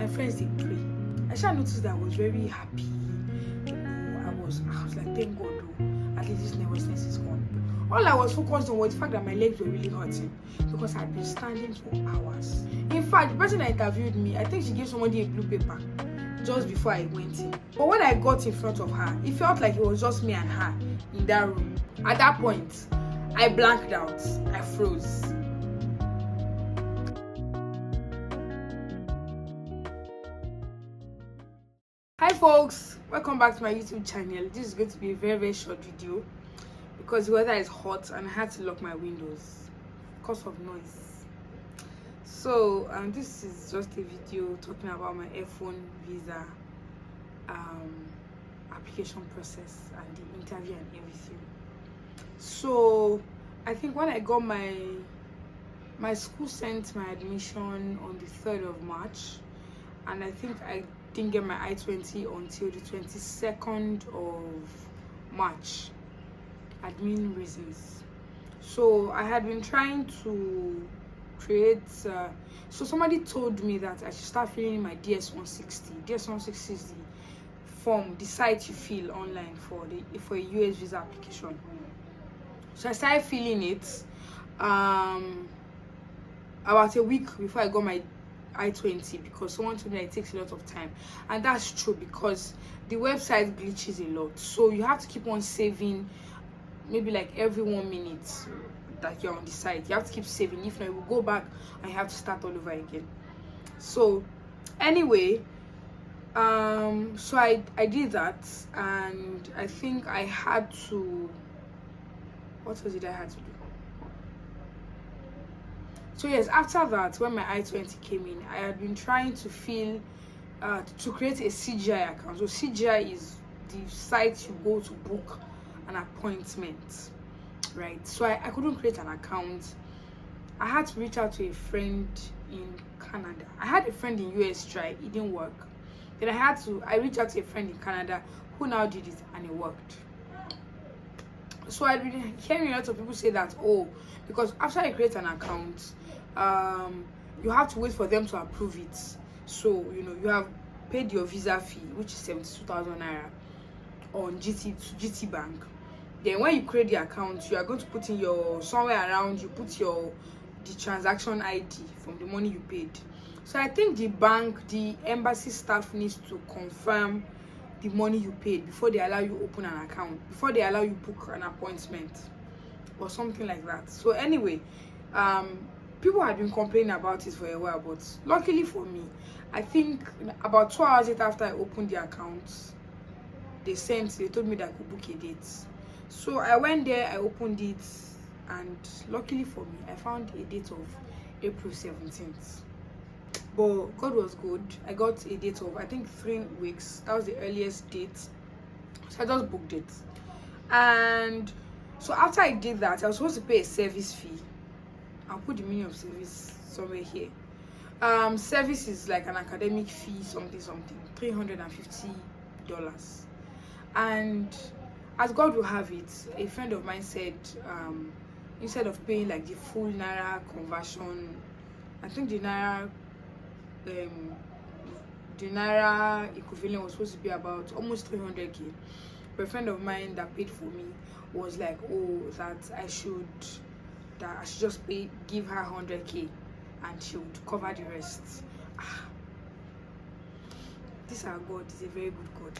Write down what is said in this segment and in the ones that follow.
friends they pray. I shall notice that I was very happy. I was like, thank God, at least this nervousness is gone. All I was focused on was the fact that my legs were really hurting because I'd been standing for hours. In fact, the person that interviewed me, I think she gave somebody a blue paper just before I went in. But when I got in front of her, it felt like it was just me and her in that room. At that point, I blanked out. I froze. Hi folks, welcome back to my YouTube channel. This is going to be a very short video because the weather is hot and I had to lock my windows because of noise. So this is just a video talking about my F1 visa application process and the interview and everything. So I think when I got my school sent my admission on the 3rd of March, and I think I didn't get my I-20 until the 22nd of March, admin reasons. So I had been trying to create so somebody told me that I should start filling in my DS-160. DS-160 is the form, the site you fill online for a US visa application. So I started filling it about a week before I got my I-20 because someone told me that it takes a lot of time, and that's true because the website glitches a lot, so you have to keep on saving. Maybe like every 1 minute that you're on the site, you have to keep saving. If not, you will go back and you have to start all over again. So anyway, so I did that, and I think I had to, what was it I had to do? So yes, after that, when my I-20 came in, I had been trying to to create a CGI account. So CGI is the site you go to book an appointment, right? So I couldn't create an account. I had to reach out to a friend in Canada. I had a friend in US try, it didn't work. Then I reached out to a friend in Canada who now did it and it worked. So I've been hearing a lot of people say that, oh, because after I create an account, you have to wait for them to approve it. So you have paid your visa fee, which is 72,000 naira on GT Bank. Then when you create the account, you are going to put in your somewhere around, you put the transaction ID from the money you paid. So I think the embassy staff needs to confirm the money you paid before they allow you open an account, before they allow you book an appointment or something like that. So anyway, people had been complaining about it for a while, but luckily for me, I think about 2 hours later after I opened the account, they told me that I could book a date. So I went there, I opened it, and luckily for me, I found a date of April 17th. But God was good. I got a date of, I think, 3 weeks. That was the earliest date. So I just booked it. And so after I did that, I was supposed to pay a service fee. I'll put the meaning of service somewhere here. Service is like an academic fee, something, $350. And as God will have it, a friend of mine said, instead of paying like the full Naira conversion, I think the Naira equivalent was supposed to be about almost 300k. But a friend of mine that paid for me was like, oh, that I should just give her 100k and she would cover the rest. This our God is a very good God.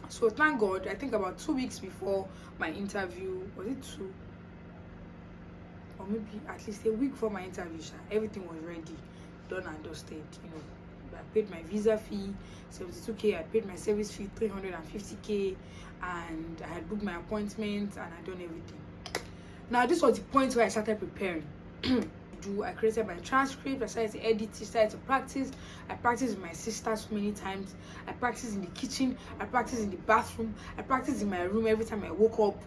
So thank God, I think about 2 weeks before my interview, was it 2? Or maybe at least a week before my interview, everything was ready, done and dusted. I paid my visa fee 72k, I paid my service fee 350k, and I had booked my appointment and I done everything. Now this was the point where I started preparing. I created my transcript, I started to edit, I started to practice. I practiced with my sister so many times. I practiced in the kitchen, I practiced in the bathroom, I practiced in my room every time I woke up.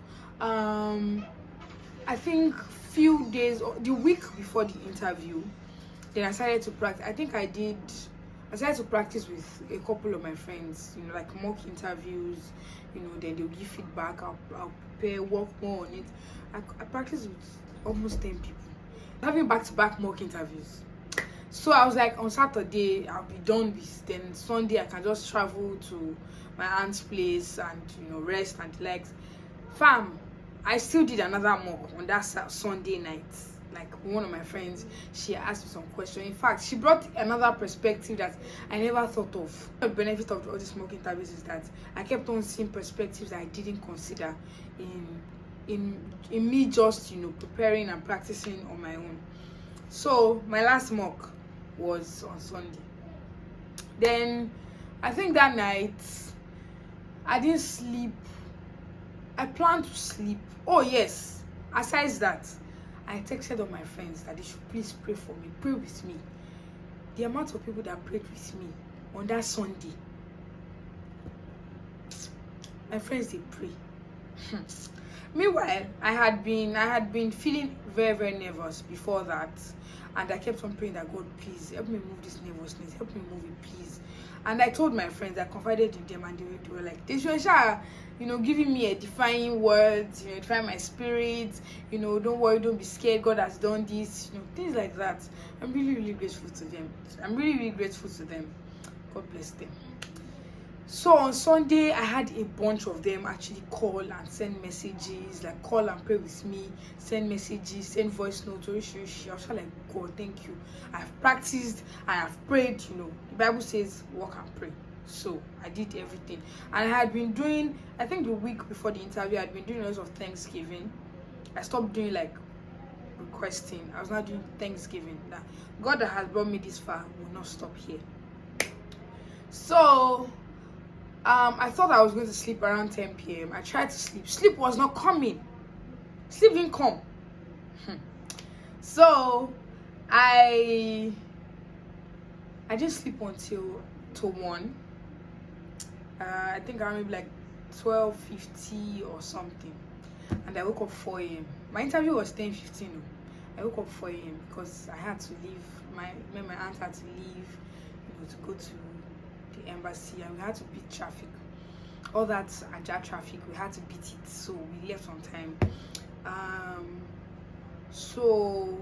I think few days or the week before the interview, then I started to practice. I think I started to practice with a couple of my friends, like mock interviews, then they'll give feedback. I'll prepare, work more on it. I practiced with almost 10 people, having back-to-back mock interviews. So I was like, on Saturday I'll be done with, then Sunday I can just travel to my aunt's place and rest and relax. Fam, I still did another mock on that Sunday night. Like, one of my friends, she asked me some questions. In fact, she brought another perspective that I never thought of. The benefit of all these mock interviews is that I kept on seeing perspectives that I didn't consider in me just preparing and practicing on my own. So my last mock was on Sunday. Then I think that night I didn't sleep. I planned to sleep. Oh yes, aside that, I texted all my friends that they should please pray for me, pray with me. The amount of people that prayed with me on that Sunday, my friends, they pray. Meanwhile, I had been feeling very, very nervous before that, and I kept on praying that God, please help me move this nervousness, help me move it, please. And I told my friends, I confided in them, and they were like, they should giving me a defying words, define my spirit, don't worry, don't be scared, God has done this, things like that. I'm really, really grateful to them. God bless them. So on Sunday, I had a bunch of them actually call and send messages, like call and pray with me, send messages, send voice notes. I was like, God, thank you. I've practiced and I've prayed. The Bible says, walk and pray. So I did everything. And I had been doing, I think the week before the interview, I had been doing lots of Thanksgiving. I stopped doing like requesting. I was not doing Thanksgiving. That God that has brought me this far will not stop here. So I thought I was going to sleep around 10 p.m. I tried to sleep. Sleep was not coming. Sleep didn't come. So I didn't sleep until 1. I think around maybe like 12:50 or something. And I woke up 4 a.m. My interview was 10:15. I woke up 4 a.m. because I had to leave. My aunt had to leave, to go to the embassy, and we had to beat traffic. All that Ajah traffic, we had to beat it, so we left on time. So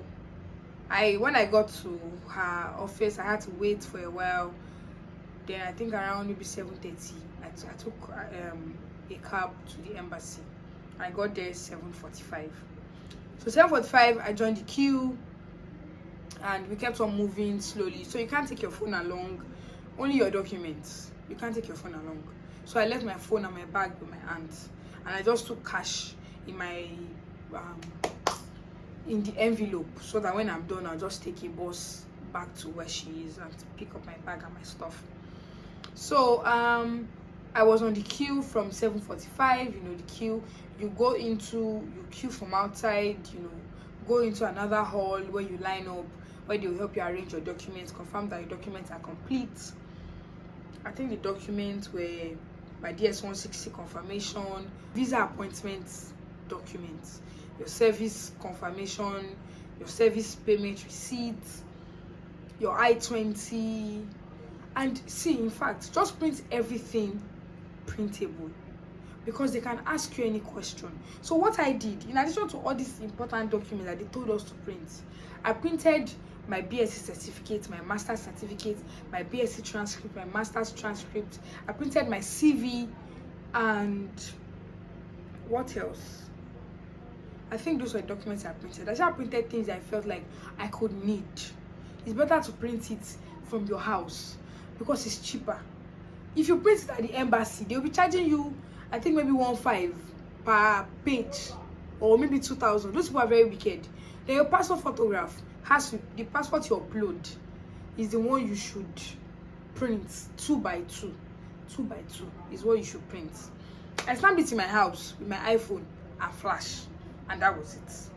when I got to her office, I had to wait for a while. Then I think around maybe 7:30, I took a cab to the embassy. I got there 7:45. So 7:45, I joined the queue, and we kept on moving slowly. So you can't take your phone along, only your documents. You can't take your phone along. So I left my phone and my bag with my aunt, and I just took cash in my in the envelope, so that when I'm done, I'll just take a bus back to where she is and pick up my bag and my stuff. So I was on the queue from 7:45. The queue, you queue from outside, go into another hall where you line up, where they will help you arrange your documents, confirm that your documents are complete. I think the documents were my DS-160 confirmation, visa appointment documents, your service confirmation, your service payment receipt, your I-20, and see, in fact, just print everything printable, because they can ask you any question. So what I did, in addition to all these important documents that they told us to print, I printed my BSc certificate, my master's certificate, my BSc transcript, my master's transcript. I printed my CV, and what else? I think those were documents I printed. I just printed things I felt like I could need. It's better to print it from your house because it's cheaper. If you print it at the embassy, they'll be charging you, I think maybe 1,500 per page, or maybe 2,000. Those people are very wicked. Then your passport photograph the passport you upload is the one you should print 2x2. 2x2 is what you should print. I snapped it in my house with my iPhone and flash, and that was it.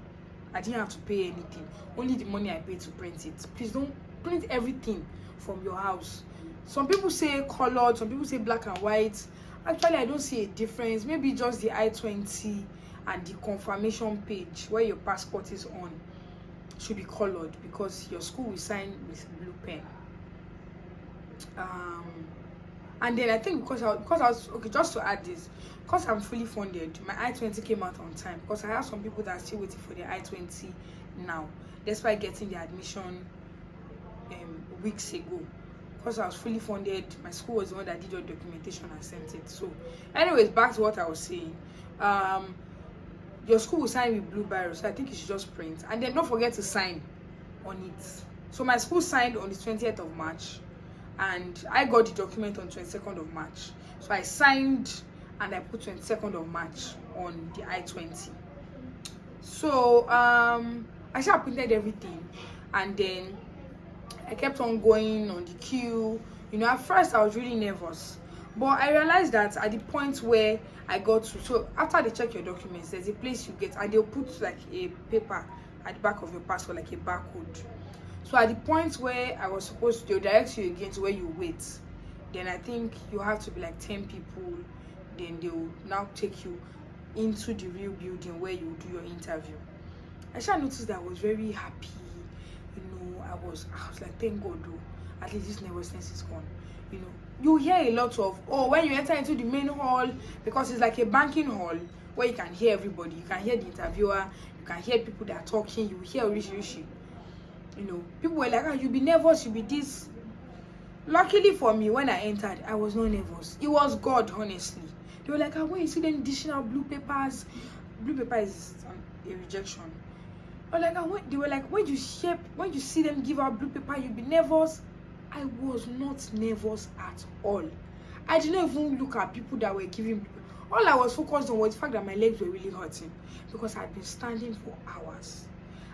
I didn't have to pay anything, only the money I paid to print it. Please don't print everything from your house. Some people say colored, some people say black and white. Actually, I don't see a difference. Maybe just the I-20 and the confirmation page where your passport is on should be colored, because your school will sign with blue pen. And then I think because I was okay, just to add this, because I'm fully funded, my I-20 came out on time, because I have some people that are still waiting for their I-20 now, despite getting the admission weeks ago. Because I was fully funded, my school was the one that did your documentation and sent it. So anyways, back to what I was saying. Your school will sign with blue biro, so I think you should just print, and then don't forget to sign on it. So my school signed on the 20th of March, and I got the document on 22nd of March. So I signed and I put 22nd of March on the I-20. So I just printed everything, and then I kept on going on the queue. At first I was really nervous, but I realized that at the point where I got to, so after they check your documents, there's a place you get, and they'll put like a paper at the back of your passport, like a barcode. So at the point where I was supposed to, they'll direct you again to where you wait. Then I think you have to be like 10 people. Then they'll now take you into the real building where you do your interview. I just noticed that I was very happy. I was like, thank God, though, at least this nervousness is gone. You hear a lot of, when you enter into the main hall, because it's like a banking hall where you can hear everybody. You can hear the interviewer, you can hear people that are talking, you hear rishi. People were like, you'll be nervous, you'll be this. Luckily for me, when I entered, I was not nervous. It was God, honestly. They were like, when you see them dishing out blue papers, blue paper is a rejection. They were like, when you see them give out blue paper, you'll be nervous. I was not nervous at all. I didn't even look at people that were giving blue paper. All I was focused on was the fact that my legs were really hurting because I'd been standing for hours.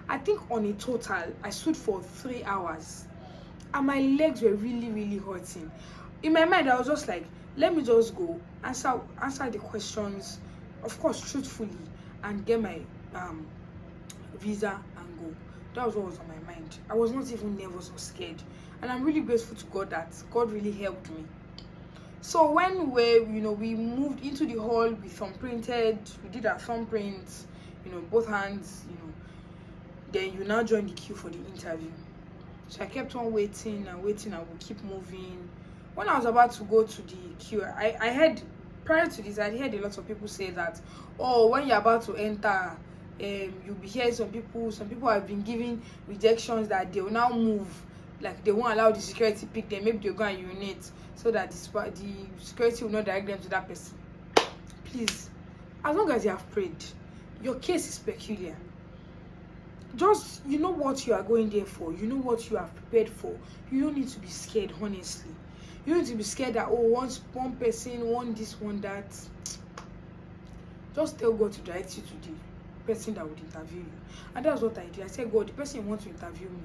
I think on a total, I stood for 3 hours, and my legs were really, really hurting. In my mind, I was just like, let me just go, answer the questions, of course, truthfully, and get my visa and go. That was what was on my mind. I was not even nervous or scared, and I'm really grateful to God that God really helped me. So when we moved into the hall, we thumbprinted, we did our thumbprints, both hands, then you now join the queue for the interview. So I kept on waiting and waiting, and we keep moving. When I was about to go to the queue, I heard, prior to this, I heard a lot of people say that, when you're about to enter, you'll be hearing some people have been giving rejections that they will now move, like they won't allow the security pick them, maybe they'll go and urinate so that the security will not direct them to that person. Please, as long as you have prayed, your case is peculiar. Just, you know what you are going there for, you know what you are prepared for. You don't need to be scared, honestly. You don't need to be scared that, one person, one this, one that. Just tell God to direct you to the person that would interview you. And that's what I did. I said, God, the person who wants to interview me,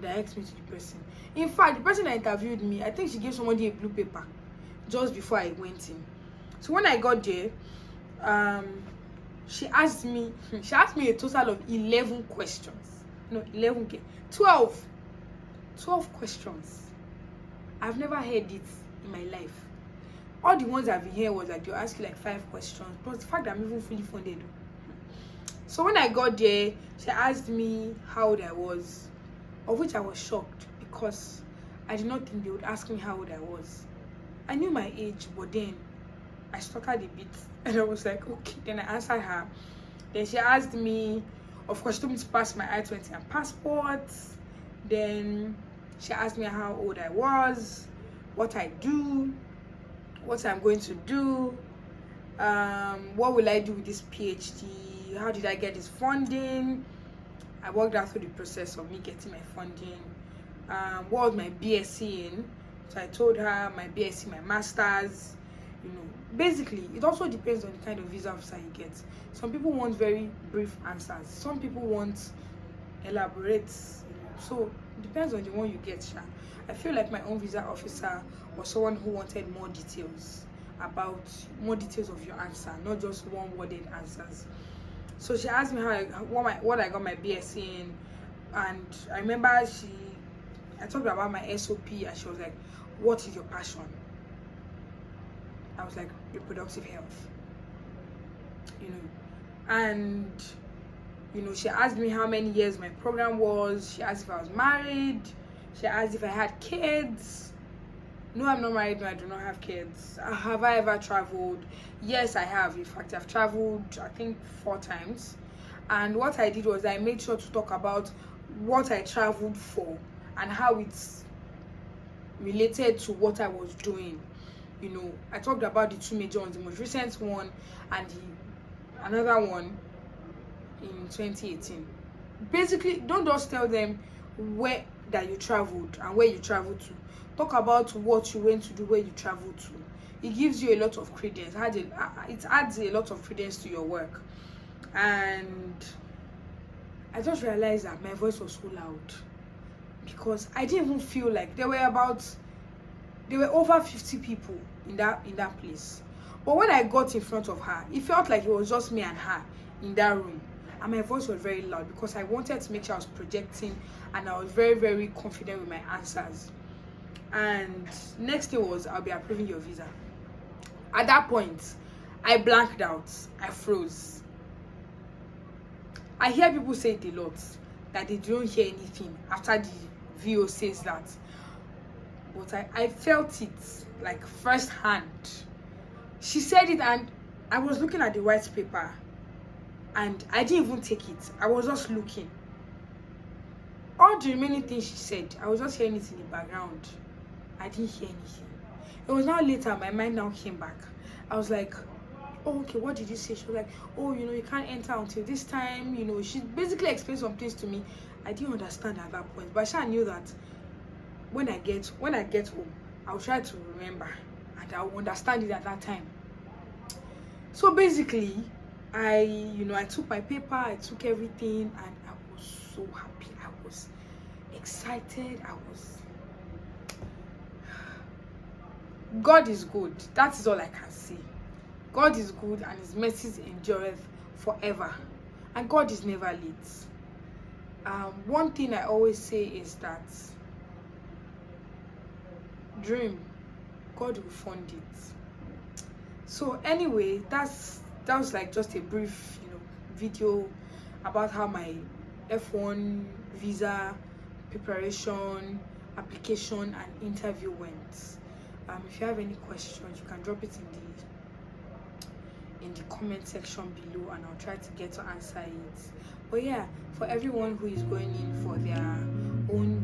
direct me to the person. In fact, the person that interviewed me, I think she gave somebody a blue paper just before I went in. So when I got there, she asked me a total of 11 questions. No, 11, 12 questions. I've never heard it in my life. All the ones I've been hearing was like, they'll ask you like 5 questions, plus the fact that I'm even fully funded. So when I got there, she asked me how old I was, of which I was shocked because I did not think they would ask me how old I was. I knew my age, but then I stuttered a bit, and I was like, okay. Then I answered her. Then she asked me, of course, she told me to pass my I-20 and passport. Then she asked me how old I was, what I do, what I'm going to do, what will I do with this PhD, how did I get this funding. I walked her through the process of me getting my funding. What was my BSc in? So I told her my BSc, my master's. Basically, it also depends on the kind of visa officer you get. Some people want very brief answers. Some people want elaborate. So it depends on the one you get. I feel like my own visa officer was someone who wanted more details of your answer, not just one-worded answers. So she asked me what I got my BSc in, and I remember I talked about my SOP, and she was like, "What is your passion?" I was like, reproductive health. And she asked me how many years my program was. She asked if I was married. She asked if I had kids. No, I'm not married. No, I do not have kids. Have I ever traveled? Yes, I have. In fact, I've traveled, I think, 4 times. And what I did was I made sure to talk about what I traveled for and how it's related to what I was doing. I talked about the two major ones, the most recent one and another one in 2018. Basically, don't just tell them where that you traveled and where you traveled to. Talk about what you went to do where you traveled to. It gives you a lot of credence. It adds a lot of credence to your work. And I just realized that my voice was so loud because I didn't even feel like there were over 50 people in that place. But when I got in front of her, it felt like it was just me and her in that room. And my voice was very loud because I wanted to make sure I was projecting, and I was very, very confident with my answers. And next thing was, I'll be approving your visa. At that point, I blanked out. I froze. I hear people say it a lot, that they don't hear anything after the VO says that. But I felt it like firsthand. She said it and I was looking at the white paper and I didn't even take it. I was just looking. All the remaining things she said, I was just hearing it in the background. I didn't hear anything. It was now later, my mind now came back. I was like, oh, okay, what did you say? She was like, oh, you can't enter until this time. She basically explained some things to me. I didn't understand at that point, but I knew that when I get home, I'll try to remember and I'll understand it at that time. So basically, I took my paper, I took everything, and I was so happy. I was excited. God is good. That is all I can say. God is good and his mercies endureth forever. And God is never late. One thing I always say is that dream, God will fund it. So anyway, that was like just a brief video about how my F1 visa preparation, application and interview went. If you have any questions, you can drop it in the comment section below and I'll try to get to answer it. But yeah, for everyone who is going in for their own